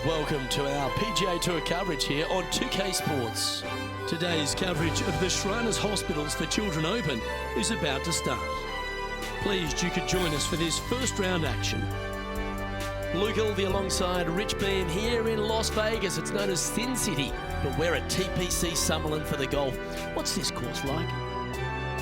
welcome to our PGA Tour coverage here on 2K Sports. Today's coverage of the Shriners Hospitals for Children Open is about to start. Pleased you could join us for this first round action. Luke Ilvey alongside Rich Beam here in Las Vegas. It's known as Sin City, but we're at TPC Summerlin for the golf. What's this course like?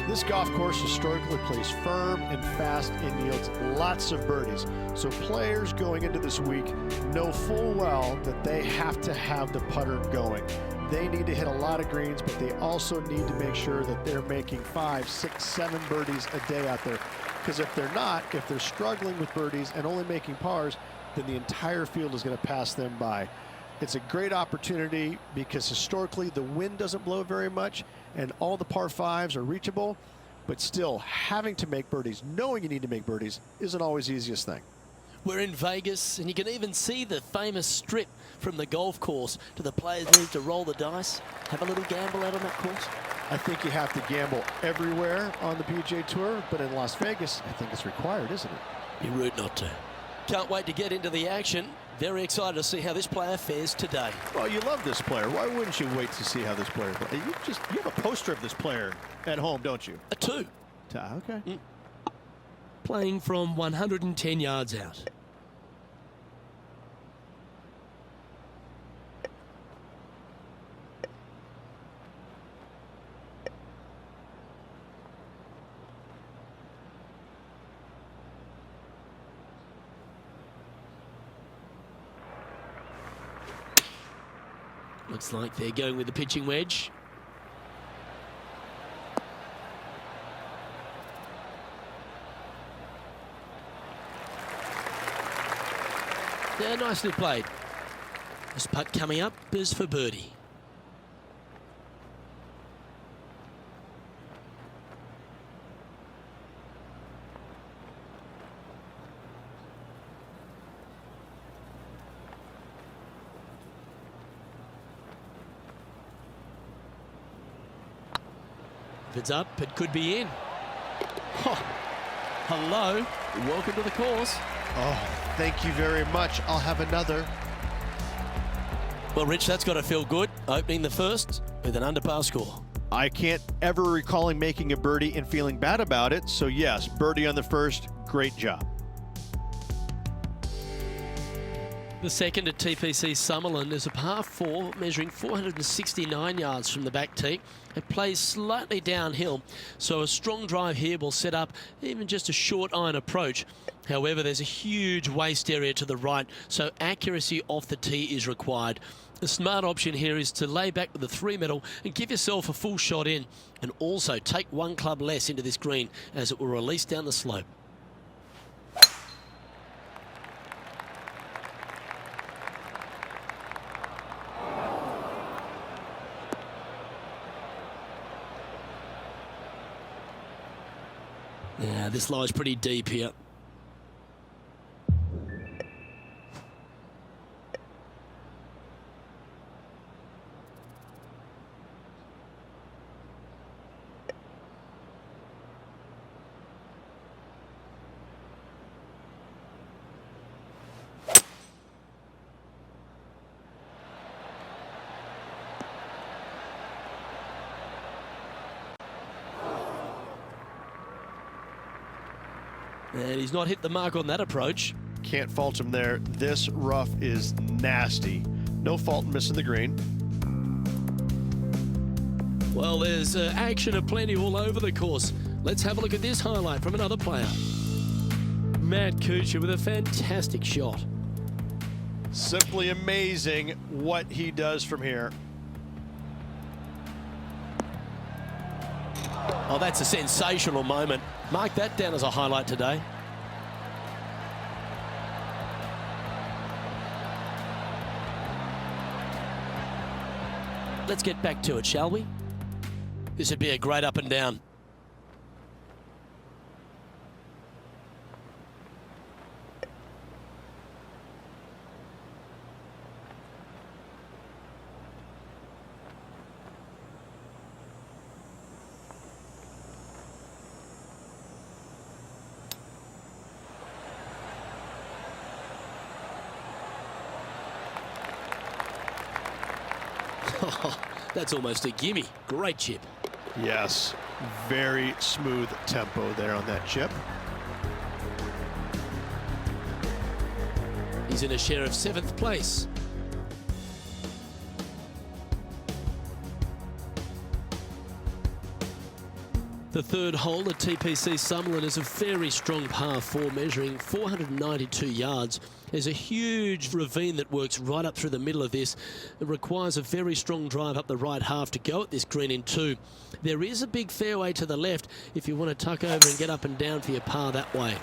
This golf course historically plays firm and fast and yields lots of birdies. So players going into this week know full well that they have to have the putter going. They need to hit a lot of greens, but they also need to make sure that they're making 5, 6, 7 birdies a day out there. Because if they're not, if they're struggling with birdies and only making pars, then the entire field is going to pass them by. It's a great opportunity because historically the wind doesn't blow very much and all the par 5s are reachable, but still having to make birdies, knowing you need to make birdies, isn't always the easiest thing. We're in Vegas, and you can even see the famous strip from the golf course. Do the players need to roll the dice, have a little gamble out on that course? I think you have to gamble everywhere on the PGA Tour, but in Las Vegas, I think it's required, isn't it? Be rude not to. Can't wait to get into the action. Very excited to see how this player fares today. Well, you love this player. Why wouldn't you wait to see how this player plays? You have a poster of this player at home, don't you? A 2. Okay. Playing from 110 yards out. Looks like they're going with the pitching wedge. Yeah, nicely played. This putt coming up is for birdie. If it's up, it could be in. Oh, hello, welcome to the course. Oh, thank you very much. I'll have another. Well, Rich, that's got to feel good, opening the first with an under par score. I can't ever recalling making a birdie and feeling bad about it. So yes, birdie on the first, great job. The second at TPC Summerlin is a par 4 measuring 469 yards from the back tee. It plays slightly downhill, so a strong drive here will set up even just a short iron approach. However, there's a huge waste area to the right, so accuracy off the tee is required. The smart option here is to lay back with the 3-metal and give yourself a full shot in, and also take 1 club less into this green as it will release down the slope. Yeah, this lies pretty deep here. And he's not hit the mark on that approach. Can't fault him there. This rough is nasty. No fault in missing the green. Well, there's action aplenty all over the course. Let's have a look at this highlight from another player. Matt Kuchar with a fantastic shot. Simply amazing what he does from here. Oh, that's a sensational moment. Mark that down as a highlight today. Let's get back to it, shall we? This would be a great up and down. That's almost a gimme. Great chip. Yes, very smooth tempo there on that chip. He's in a share of 7th place. The third hole at TPC Summerlin is a very strong par 4 measuring 492 yards. There's a huge ravine that works right up through the middle of this. It requires a very strong drive up the right half to go at this green in 2. There is a big fairway to the left if you want to tuck over and get up and down for your par that way.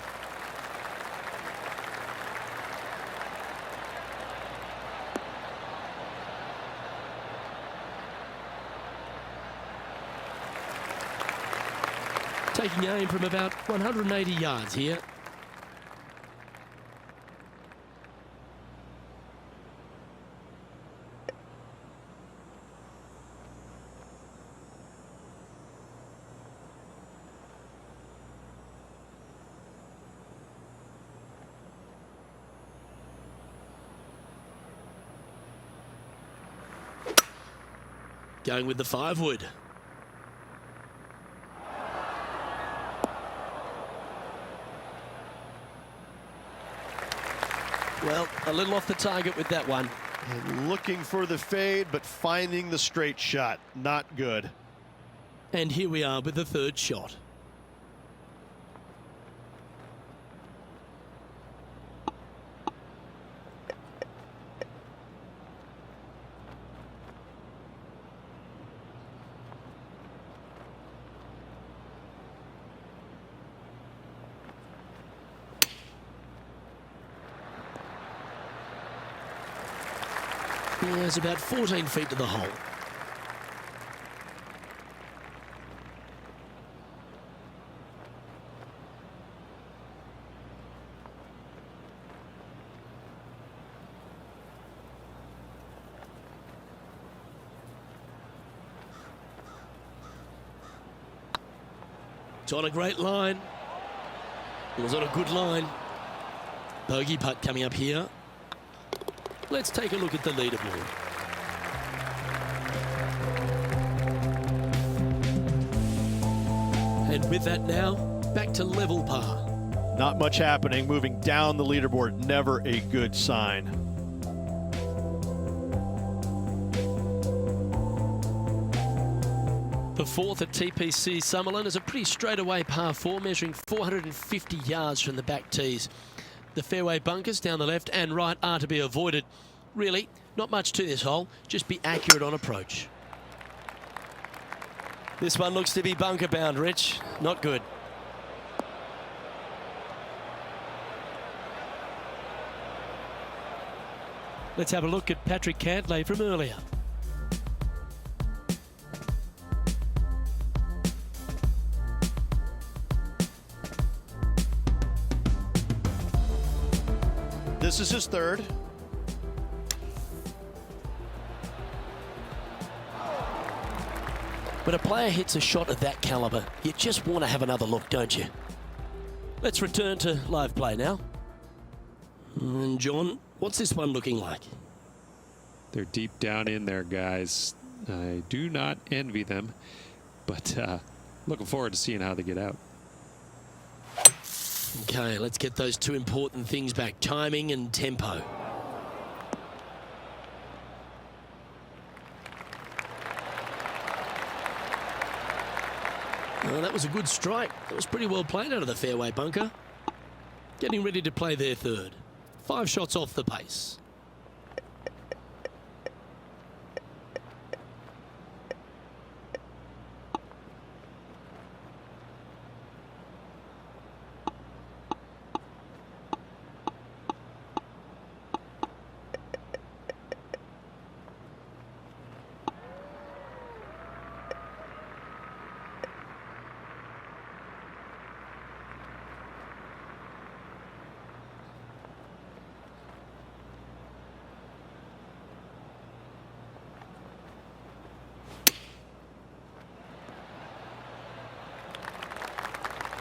Taking aim from about 180 yards here. Going with the 5-wood. Well, a little off the target with that one. And looking for the fade, but finding the straight shot. Not good. And here we are with the 3rd shot. Yeah, it's about 14 feet to the hole. It's on a great line. It was on a good line. Bogey putt coming up here. Let's take a look at the leaderboard. And with that now, back to level par. Not much happening, moving down the leaderboard, never a good sign. The 4th at TPC Summerlin is a pretty straightaway par 4, measuring 450 yards from the back tees. The fairway bunkers down the left and right are to be avoided. Really, not much to this hole, just be accurate on approach. This one looks to be bunker bound, Rich. Not good. Let's have a look at Patrick Cantlay from earlier. This is his 3rd. When a player hits a shot of that caliber, you just want to have another look, don't you? Let's return to live play now. And John, what's this one looking like? They're deep down in there, guys. I do not envy them, but looking forward to seeing how they get out. Okay, let's get those 2 important things back, timing and tempo. Well, that was a good strike. That was pretty well played out of the fairway bunker. Getting ready to play their 3rd. 5 shots off the pace.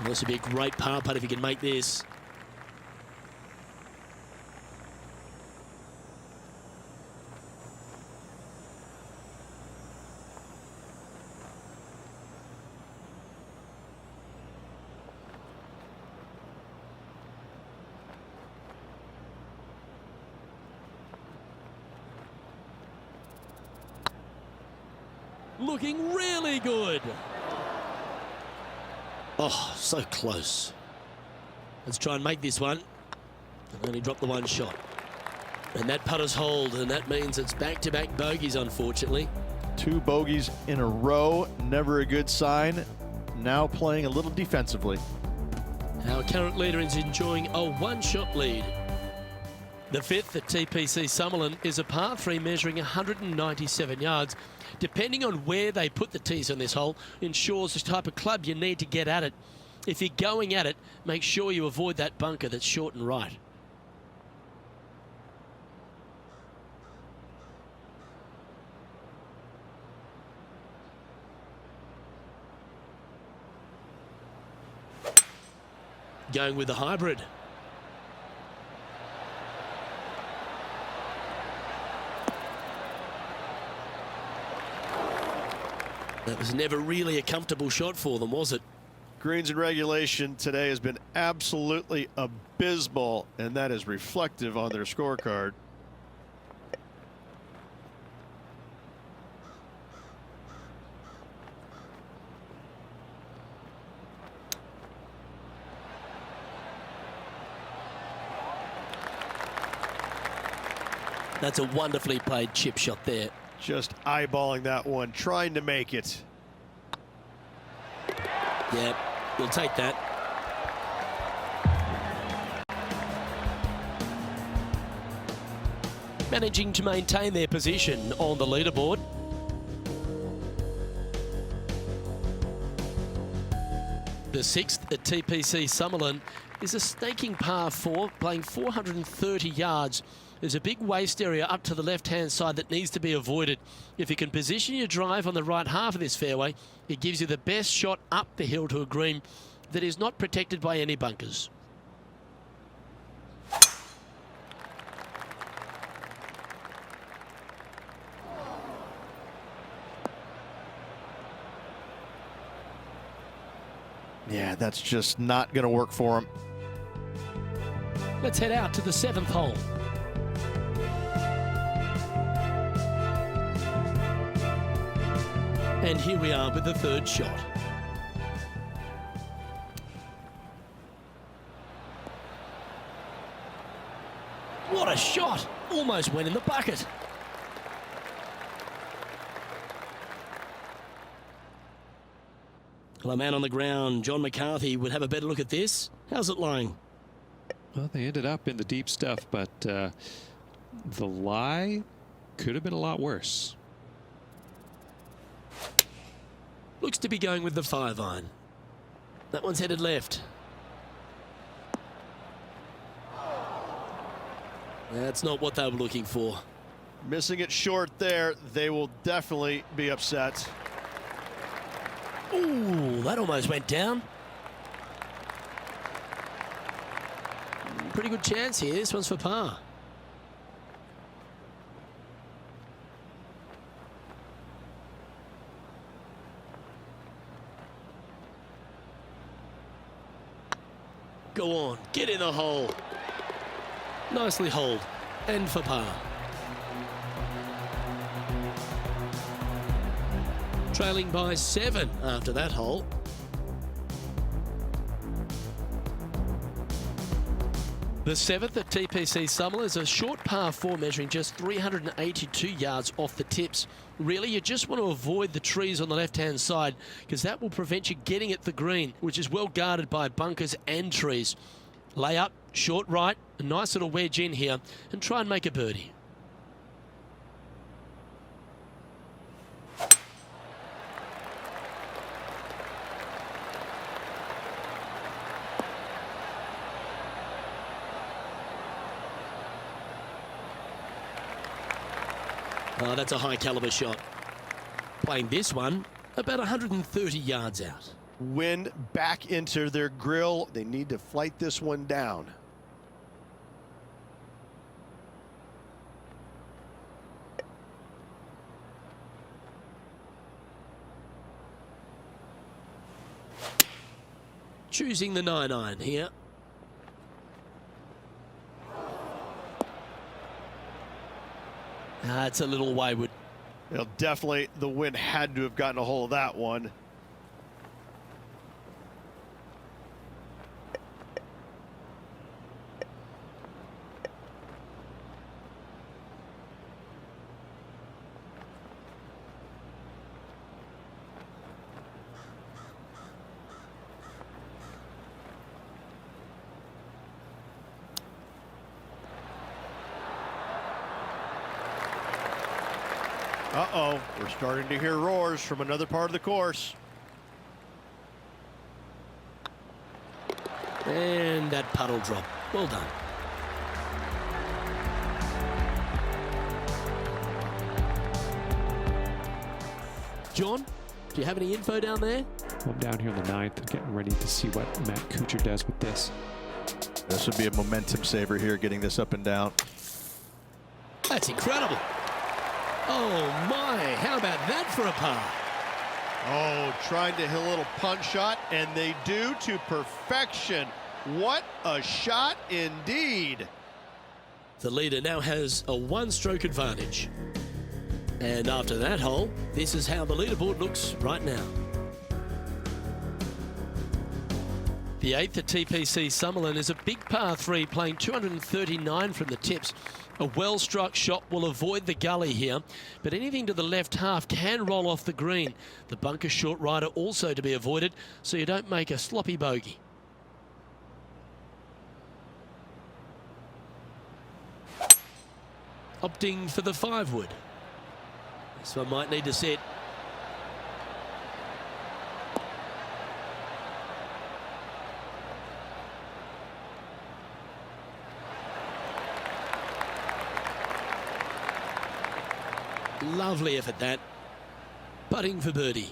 This would be a great par putt if he can make this. looking really good. Oh, so close. Let's try and make this one. And only drop the one shot. And that putter's hold, and that means it's back-to-back bogeys, unfortunately. 2 bogeys in a row, never a good sign. Now playing a little defensively. Our current leader is enjoying a one-shot lead. The 5th at TPC Summerlin is a par 3 measuring 197 yards. Depending on where they put the tees on this hole, ensures the type of club you need to get at it. If you're going at it, make sure you avoid that bunker that's short and right. Going with the hybrid. That was never really a comfortable shot for them, was it? Greens in regulation today has been absolutely abysmal, and that is reflective on their scorecard. That's a wonderfully played chip shot there. Just eyeballing that one, trying to make it. Yeah, you'll take that. Managing to maintain their position on the leaderboard. The 6th at TPC Summerlin is a snaking par 4, playing 430 yards. There's a big waste area up to the left-hand side that needs to be avoided. If you can position your drive on the right half of this fairway, it gives you the best shot up the hill to a green that is not protected by any bunkers. Yeah, that's just not going to work for him. Let's head out to the 7th hole. And here we are with the 3rd shot. What a shot! Almost went in the bucket. Well, a man on the ground, John McCarthy, would have a better look at this. How's it lying? Well, they ended up in the deep stuff, but the lie could have been a lot worse. Looks to be going with the 5-iron. That one's headed left. That's not what they were looking for. Missing it short there, they will definitely be upset. Ooh, that almost went down. Pretty good chance here. This one's for par. Go on, get in the hole. Nicely holed, and for par. Trailing by 7 after that hole. The 7th at TPC Summerlin is a short par 4 measuring just 382 yards off the tips. Really, you just want to avoid the trees on the left-hand side because that will prevent you getting at the green, which is well guarded by bunkers and trees. Lay up, short right, a nice little wedge in here, and try and make a birdie. Oh, that's a high caliber shot. Playing this one about 130 yards out. Wind back into their grill. They need to flight this one down. Choosing the 9-iron here. It's a little wayward. It'll definitely, the wind had to have gotten a hold of that one. Uh-oh, we're starting to hear roars from another part of the course. And that puddle drop. Well done. John, do you have any info down there? I'm down here on the 9th, getting ready to see what Matt Kuchar does with this. This would be a momentum saver here, getting this up and down. That's incredible. Oh my, how about that for a par? Oh, trying to hit a little punch shot, and they do to perfection. What a shot indeed. The leader now has a one-stroke advantage. And after that hole, this is how the leaderboard looks right now. The 8th at TPC Summerlin is a big par 3 playing 239 from the tips. A well-struck shot will avoid the gully here, but anything to the left half can roll off the green. The bunker short rider also to be avoided, so you don't make a sloppy bogey. Opting for the 5-wood. This one might need to set. Lovely effort that. Putting for birdie.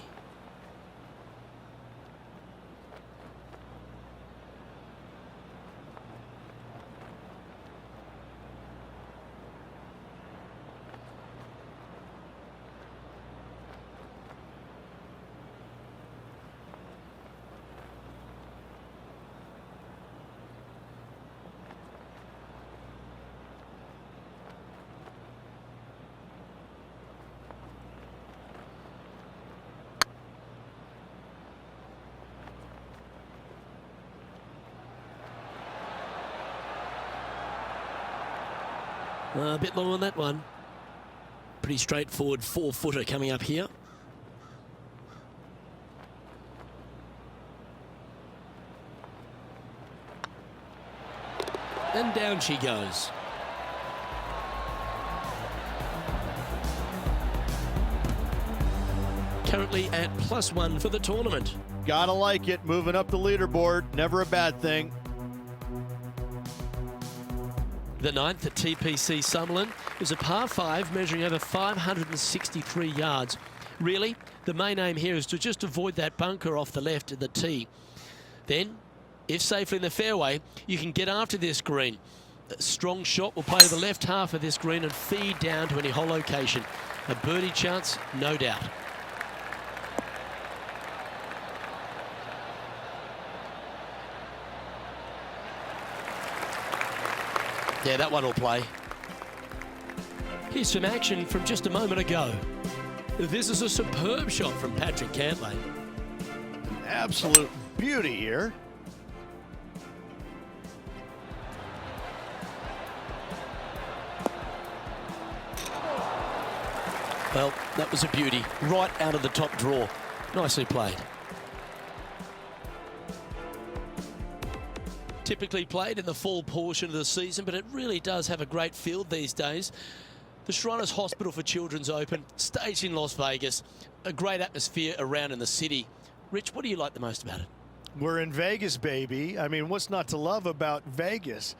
A bit long on that one. Pretty straightforward 4-footer coming up here. And down she goes. Currently at +1 for the tournament. Gotta like it, moving up the leaderboard, never a bad thing. The 9th at TPC Summerlin is a par 5 measuring over 563 yards. Really, the main aim here is to just avoid that bunker off the left of the tee. Then, if safely in the fairway, you can get after this green. A strong shot will play the left half of this green and feed down to any hole location. A birdie chance, no doubt. Yeah, that one will play. Here's some action from just a moment ago. This is a superb shot from Patrick Cantlay. An absolute beauty here. Well, that was a beauty. Right out of the top draw. Nicely played. Typically played in the fall portion of the season, but it really does have a great field these days. The Shriners Hospital for Children's Open, staged in Las Vegas, a great atmosphere around in the city. Rich, what do you like the most about it? We're in Vegas, baby. I mean, what's not to love about Vegas?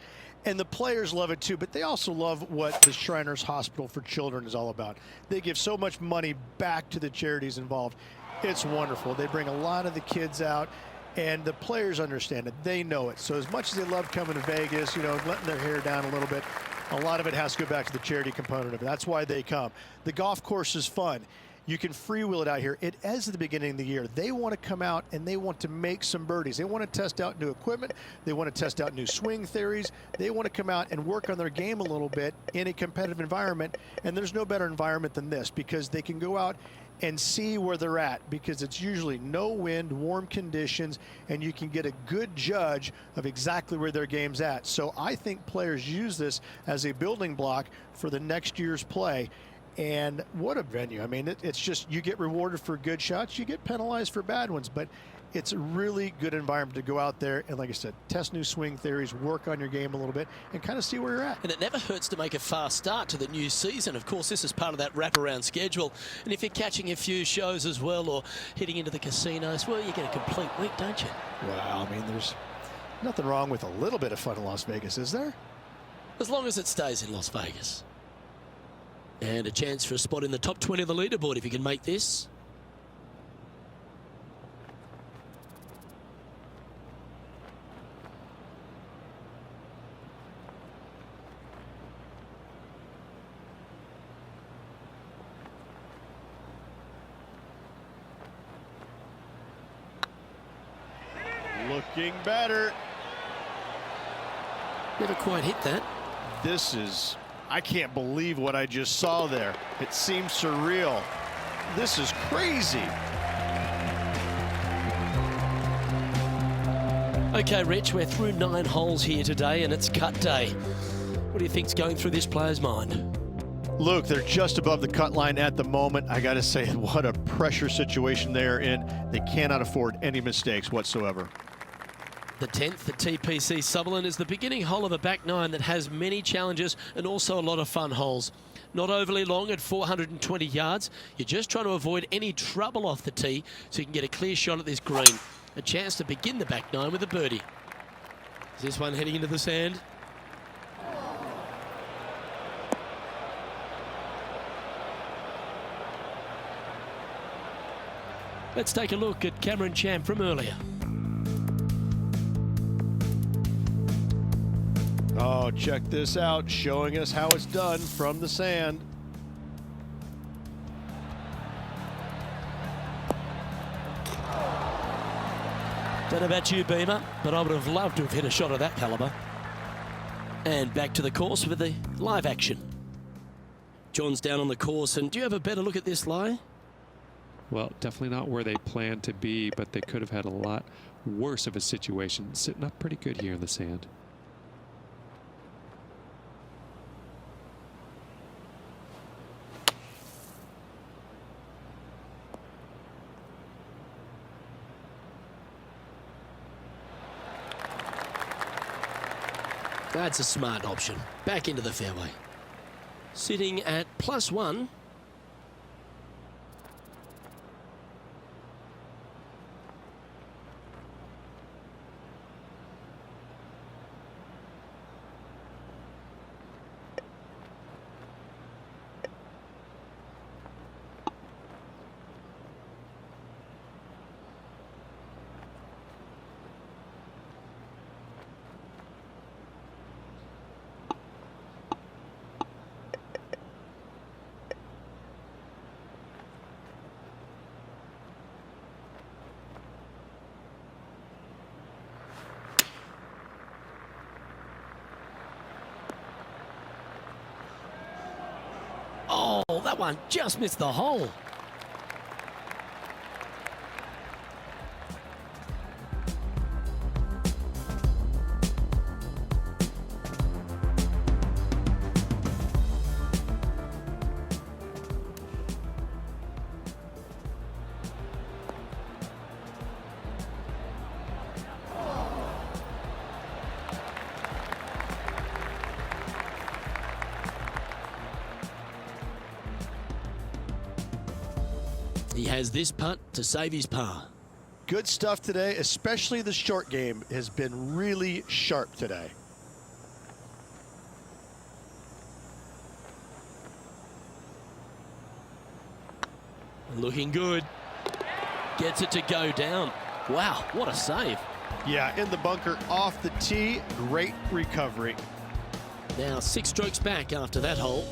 And the players love it too, but they also love what the Shriners Hospital for Children is all about. They give so much money back to the charities involved. It's wonderful. They bring a lot of the kids out, and the players understand it. They know it. So as much as they love coming to Vegas, you know, letting their hair down a little bit, a lot of it has to go back to the charity component of it. That's why they come. The golf course is fun. you can freewheel it out here. It is at the beginning of the year. They want to come out and they want to make some birdies. They want to test out new equipment. They want to test out new swing theories. They want to come out and work on their game a little bit in a competitive environment. And there's no better environment than this, because they can go out and see where they're at, because it's usually no wind, warm conditions, and you can get a good judge of exactly where their game's at. So I think players use this as a building block for the next year's play. And what a venue. I mean, it's just, you get rewarded for good shots, you get penalized for bad ones, but it's a really good environment to go out there and, like I said, test new swing theories, work on your game a little bit, and kind of see where you're at. And it never hurts to make a fast start to the new season. Of course, this is part of that wraparound schedule. And if you're catching a few shows as well, or heading into the casinos, well, you get a complete week, don't you? Well, I mean, there's nothing wrong with a little bit of fun in Las Vegas, is there? As long as it stays in Las Vegas. And a chance for a spot in the top 20 of the leaderboard if you can make this. Looking better. Never quite hit that. This is, I can't believe what I just saw there. It seems surreal. This is crazy. Okay, Rich, we're through 9 holes here today, and it's cut day. What do you think's going through this player's mind? Luke, they're just above the cut line at the moment. I got to say, what a pressure situation they're in. They cannot afford any mistakes whatsoever. The 10th at TPC Sutherland is the beginning hole of a back 9 that has many challenges and also a lot of fun holes. Not overly long at 420 yards. You're just trying to avoid any trouble off the tee so you can get a clear shot at this green. A chance to begin the back 9 with a birdie. Is this one heading into the sand? Let's take a look at Cameron Champ from earlier. Oh, check this out, showing us how it's done from the sand. Don't know about you, Beamer, but I would have loved to have hit a shot of that caliber. And back to the course with the live action. John's down on the course, and do you have a better look at this lie? Well, definitely not where they planned to be, but they could have had a lot worse of a situation. Sitting up pretty good here in the sand. That's a smart option. Back into the fairway. Sitting at +1. Oh, that one just missed the hole. He has this putt to save his par. Good stuff today, especially the short game has been really sharp today. Looking good. Gets it to go down. Wow, what a save. Yeah, in the bunker off the tee, great recovery. Now 6 strokes back after that hole.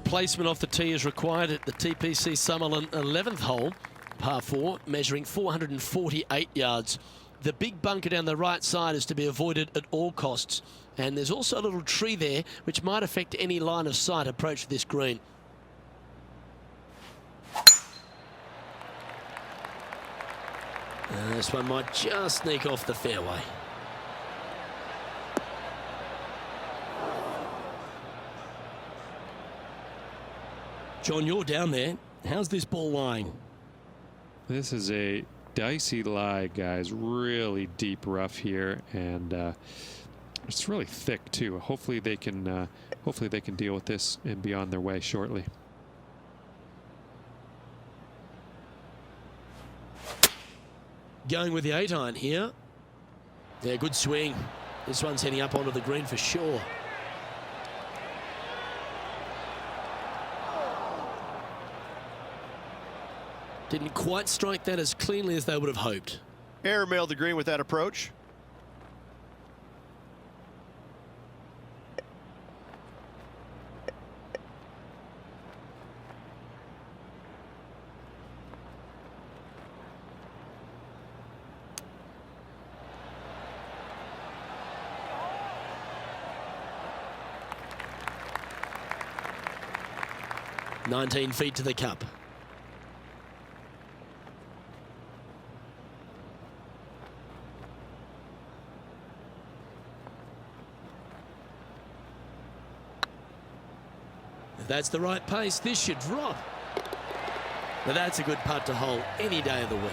placement off the tee is required at the TPC Summerlin 11th hole, par 4, measuring 448 yards. The big bunker down the right side is to be avoided at all costs. And there's also a little tree there which might affect any line of sight approach to this green. This one might just sneak off the fairway. John, you're down there. How's this ball lying? This is a dicey lie, guys. Really deep rough here, and it's really thick too. Hopefully they can deal with this and be on their way shortly. Going with the 8-iron here. Yeah, good swing. This one's heading up onto the green for sure. Didn't quite strike that as cleanly as they would have hoped. Airmailed the green with that approach. "19 feet to the cup." If that's the right pace, this should drop. But that's a good putt to hole any day of the week.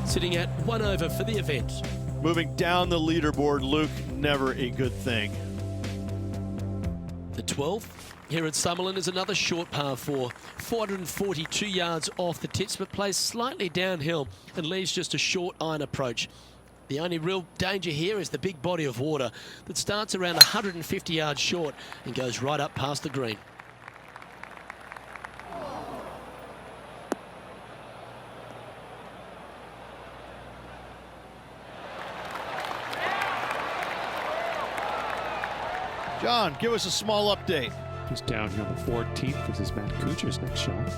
Sitting at 1 over for the event. Moving down the leaderboard, Luke, never a good thing. The 12th here at Summerlin is another short par 4, 442 yards off the tips, but plays slightly downhill and leaves just a short iron approach. The only real danger here is the big body of water that starts around 150 yards short and goes right up past the green. John, give us a small update. Just down here on the 14th. This is Matt Kuchar's next shot.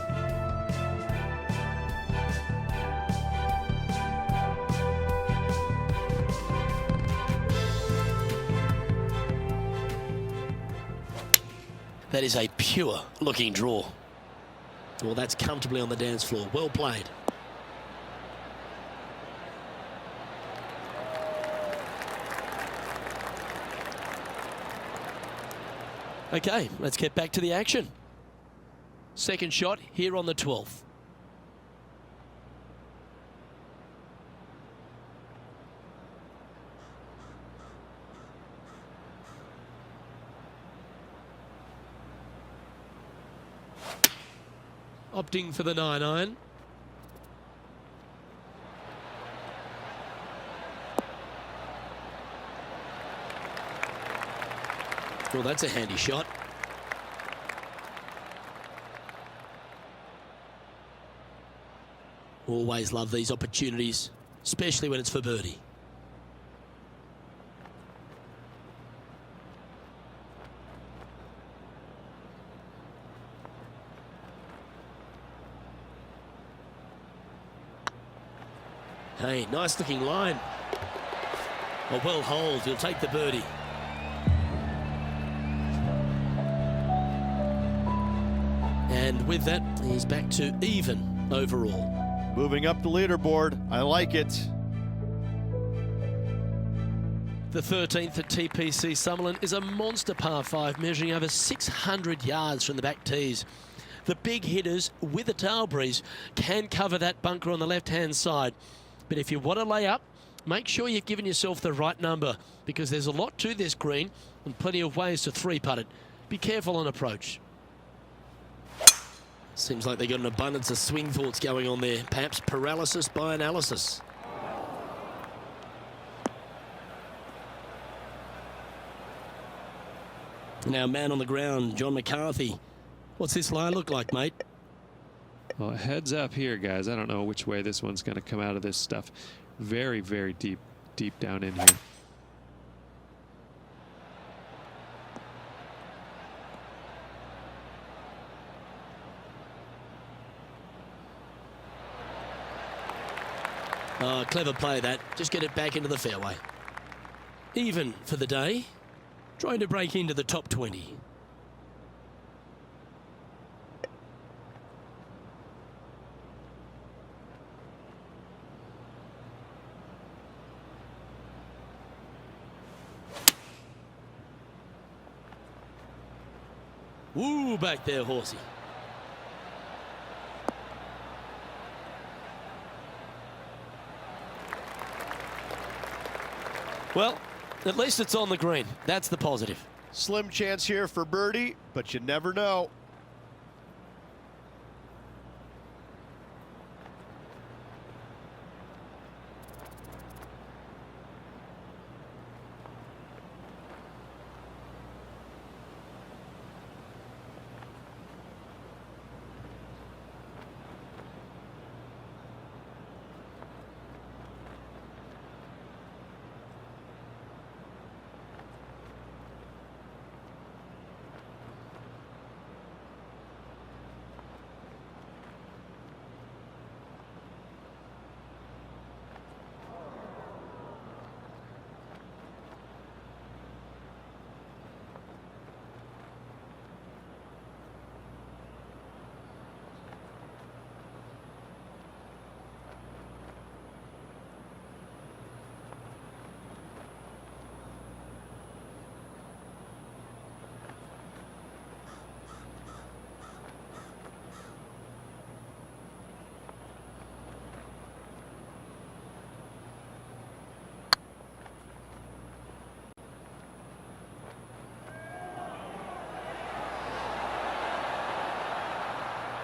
That is a pure looking draw. Well, that's comfortably on the dance floor. Well played. Okay, let's get back to the action. Second shot here on the 12th. Opting for the 9-iron. Well, that's a handy shot. Always love these opportunities, especially when it's for birdie. Hey, nice looking line. A well holed, he'll take the birdie. And with that, he's back to even overall. Moving up the leaderboard. I like it. The 13th at TPC Summerlin is a monster par 5 measuring over 600 yards from the back tees. The big hitters with a tail breeze can cover that bunker on the left-hand side. But if you want to lay up, make sure you've given yourself the right number, because there's a lot to this green and plenty of ways to three-putt it. Be careful on approach. Seems like they've got an abundance of swing thoughts going on there. Perhaps paralysis by analysis. Now, man on the ground, John McCarthy. What's this line look like, mate? Well, heads up here, guys. I don't know which way this one's going to come out of this stuff. Very, very deep down in here. Clever play that. Just get it back into the fairway. Even for the day. Trying to break into the top 20. Woo, back there, horsey. Well, at least it's on the green. That's the positive. Slim chance here for birdie, but you never know.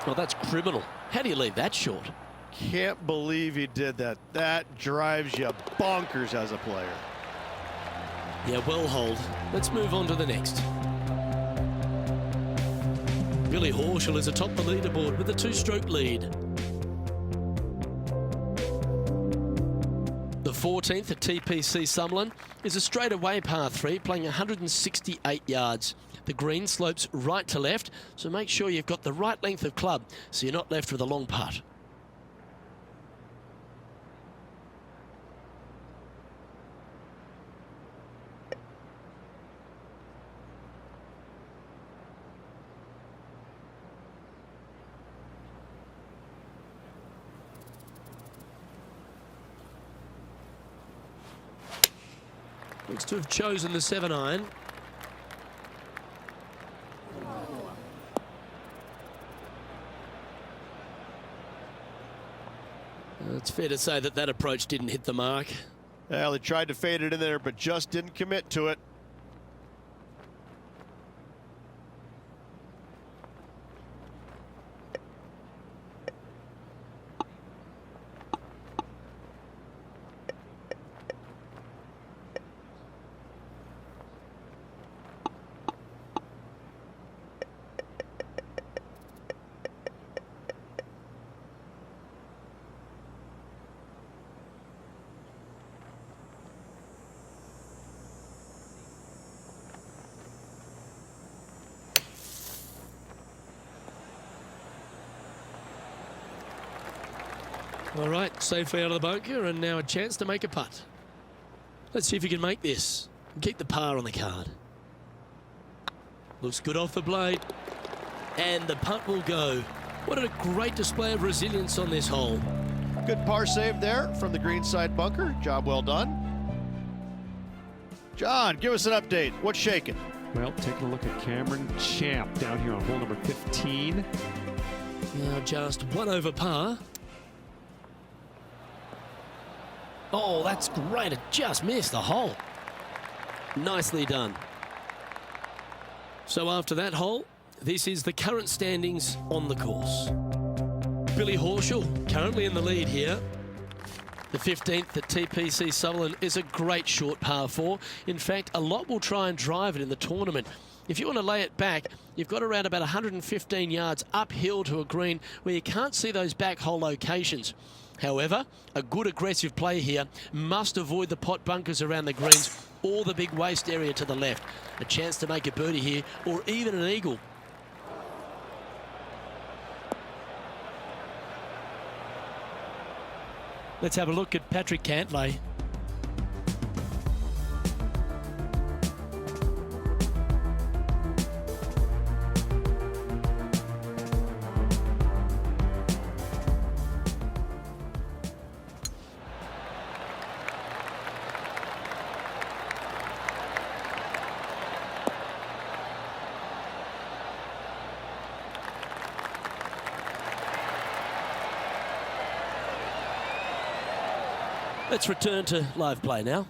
Well, that's criminal. How do you leave that short? Can't believe he did that. That drives you bonkers as a player. Yeah, well hold. Let's move on to the next. Billy Horschel is atop the leaderboard with a 2-stroke lead. The 14th at TPC Summerlin is a straightaway par 3 playing 168 yards. The green slopes right to left, so make sure you've got the right length of club so you're not left with a long putt. Looks to have chosen the 7-iron. It's fair to say that that approach didn't hit the mark. Well, he tried to fade it in there, but just didn't commit to it. All right, safely out of the bunker, and now a chance to make a putt. Let's see if you can make this and keep the par on the card. Looks good off the blade, and the putt will go. What a great display of resilience on this hole. Good par save there from the greenside bunker. Job well done. John, give us an update. What's shaking? Well, taking a look at Cameron Champ down here on hole number 15. Now just 1 over par. Oh, that's great. It just missed the hole. Nicely done. So after that hole, this is the current standings on the course. Billy Horschel currently in the lead here. The 15th at TPC Summerlin is a great short par 4. In fact, a lot will try and drive it in the tournament. If you want to lay it back, you've got around about 115 yards uphill to a green where you can't see those back hole locations. However, a good aggressive play here must avoid the pot bunkers around the greens or the big waste area to the left. A chance to make a birdie here or even an eagle. Let's have a look at Patrick Cantlay. Let's return to live play now.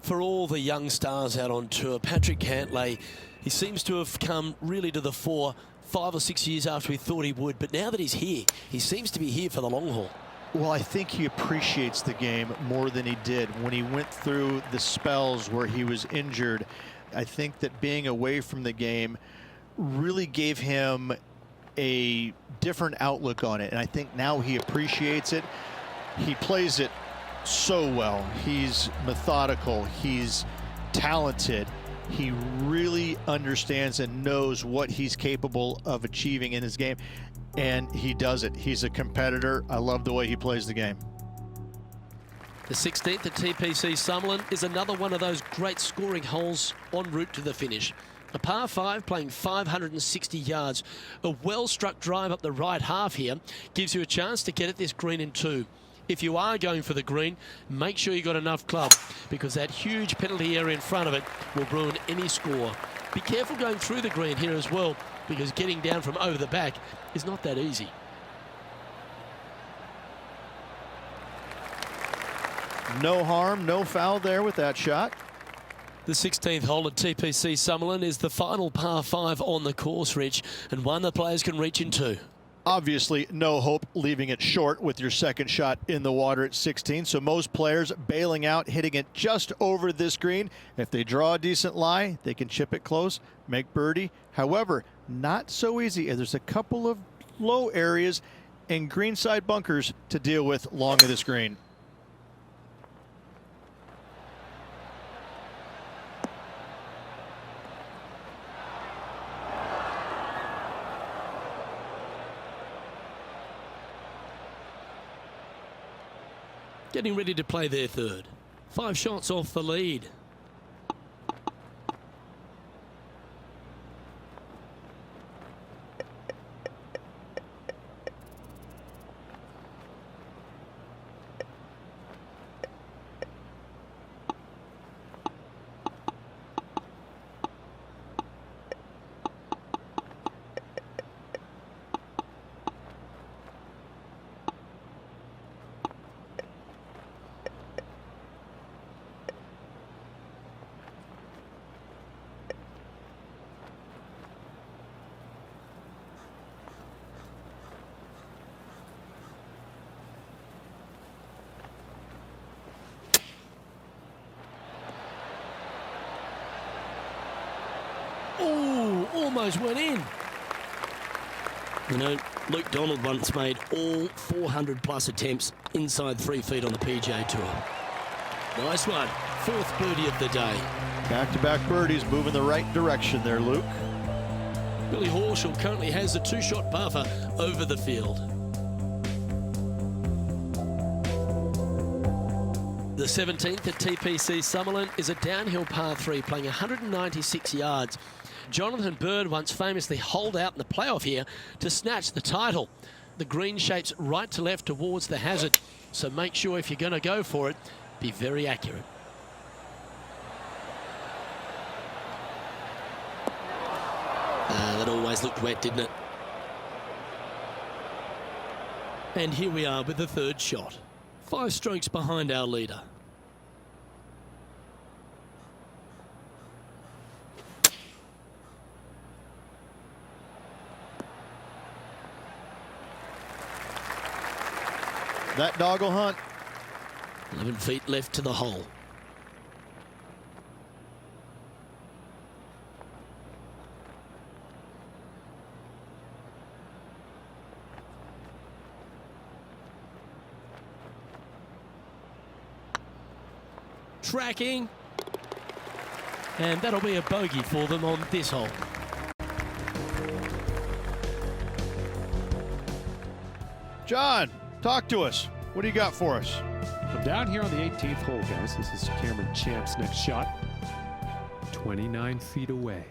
For all the young stars out on tour, Patrick Cantlay, he seems to have come really to the fore 5 or 6 years after we thought he would. But now that he's here, he seems to be here for the long haul. Well, I think he appreciates the game more than he did when he went through the spells where he was injured. I think that being away from the game really gave him a different outlook on it. And I think now he appreciates it. He plays it so well. He's methodical. He's talented. He really understands and knows what he's capable of achieving in his game. And he does it. He's a competitor. I love the way he plays the game. The 16th at TPC Summerlin is another one of those great scoring holes en route to the finish. A par 5 playing 560 yards. A well-struck drive up the right half here gives you a chance to get at this green in 2. If you are going for the green, make sure you got enough club, because that huge penalty area in front of it will ruin any score. Be careful going through the green here as well, because getting down from over the back is not that easy. No harm, no foul there with that shot. The 16th hole at TPC Summerlin is the final par 5 on the course, Rich, and one the players can reach in 2. Obviously, no hope leaving it short with your second shot in the water at 16. So most players bailing out, hitting it just over this green. If they draw a decent lie, they can chip it close, make birdie. However, not so easy, as there's a couple of low areas and greenside bunkers to deal with along of this green. Getting ready to play their third. 5 shots off the lead. Oh, almost went in. You know, Luke Donald once made all 400 plus attempts inside 3 feet on the PGA Tour. Nice one. 4th birdie of the day. Back-to-back birdies, moving the right direction there, Luke. Billy Horschel currently has a 2-shot buffer over the field. The 17th at TPC Summerlin is a downhill par 3 playing 196 yards. Jonathan Bird once famously holed out in the playoff here to snatch the title. The green shapes right to left towards the hazard, so make sure if you're going to go for it, be very accurate. That always looked wet, didn't it? And here we are with the 3rd shot. 5 strokes behind our leader. That dog will hunt. 11 feet left to the hole. Tracking. And that'll be a bogey for them on this hole. John, talk to us. What do you got for us? I'm down here on the 18th hole, guys. This is Cameron Champ's next shot. 29 feet away.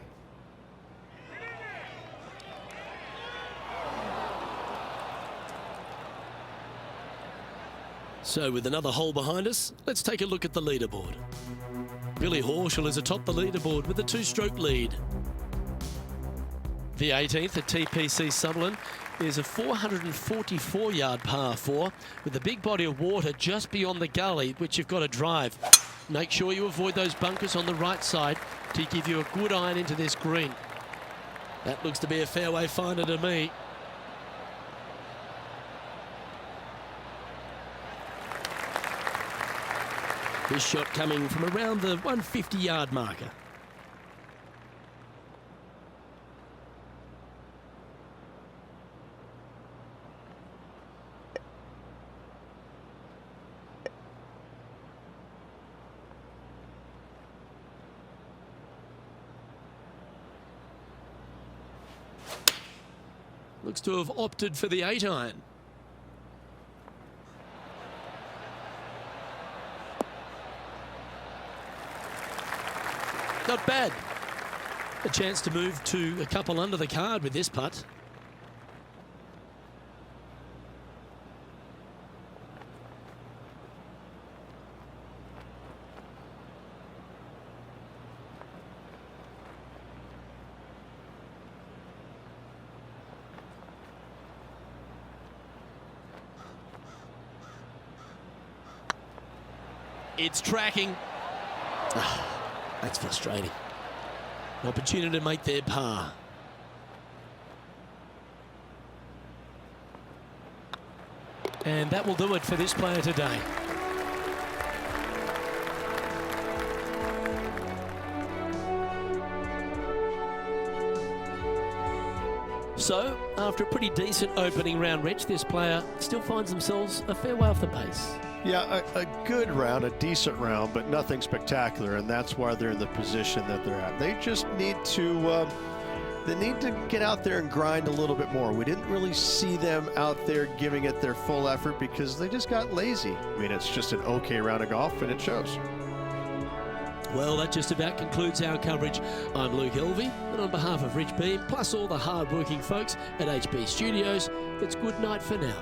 So with another hole behind us, let's take a look at the leaderboard. Billy Horschel is atop the leaderboard with a 2-stroke lead. The 18th at TPC Sutherland is a 444-yard par 4 with a big body of water just beyond the gully, which you've got to drive. Make sure you avoid those bunkers on the right side to give you a good iron into this green. That looks to be a fairway finder to me. This shot coming from around the 150-yard marker. Looks to have opted for the 8-iron. Not bad. A chance to move to a couple under the card with this putt. It's tracking. That's frustrating. An opportunity to make their par. And that will do it for this player today. So, after a pretty decent opening round, Rich, this player still finds themselves a fair way off the pace. Yeah, a good round, a decent round, but nothing spectacular, and that's why they're in the position that they're at. They just need to get out there and grind a little bit more. We didn't really see them out there giving it their full effort because they just got lazy. I mean, it's just an okay round of golf, and it shows. Well, that just about concludes our coverage. I'm Luke Elvey, and on behalf of Rich Beam, plus all the hard-working folks at HB Studios, it's good night for now.